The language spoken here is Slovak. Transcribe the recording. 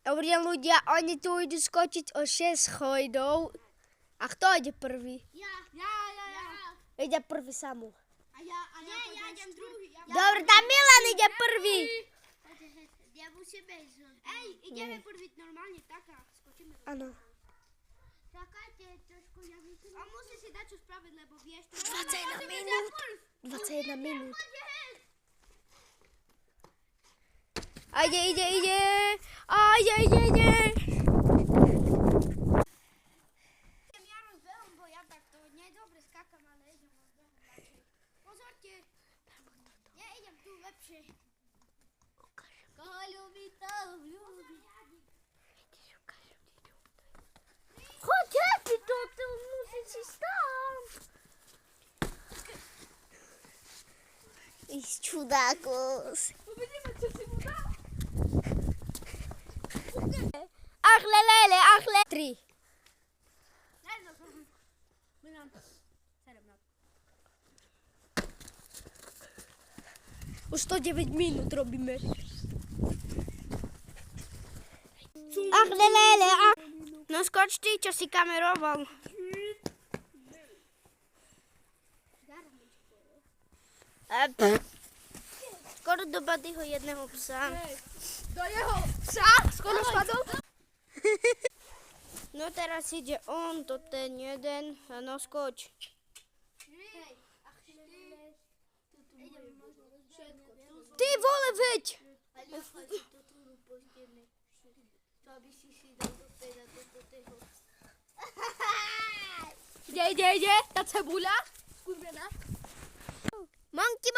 Dobrý deň ľudia, oni tu idú skočiť o 6 chojdov. A kto ide prvý? Ja. Ide prvý Samu. A ja idem druhý. Dobre, tam Milan ide prvý. Ja musím ísť. Ej, ideme prvý normálne, taká. Skočíme. Áno. Čakajte, trošku ja vypím. A musíš si dať čo spraviť, lebo vieš... 21 minút. 21 minút. A ide. A ide. Ja rozbehom, bo ja takto nedobre skákam, ale idem rozbehom. Pozorte. Ja idem tu lepšie. Koho ľubí, to ľubí. Chodźcie, tu musisz iść tam. Iść cudakus. Achlelele, achle. 3. Už 109 minút robíme. Achlelele, No skoč ty, čo si kameroval. Skoro do Badyho jedného psa. Do jeho psa? Skoro spadol? No teraz ide on, to ten jeden. No skoč. Ty vole, veď! Ide, tá cebula. Skurvená. Monkey!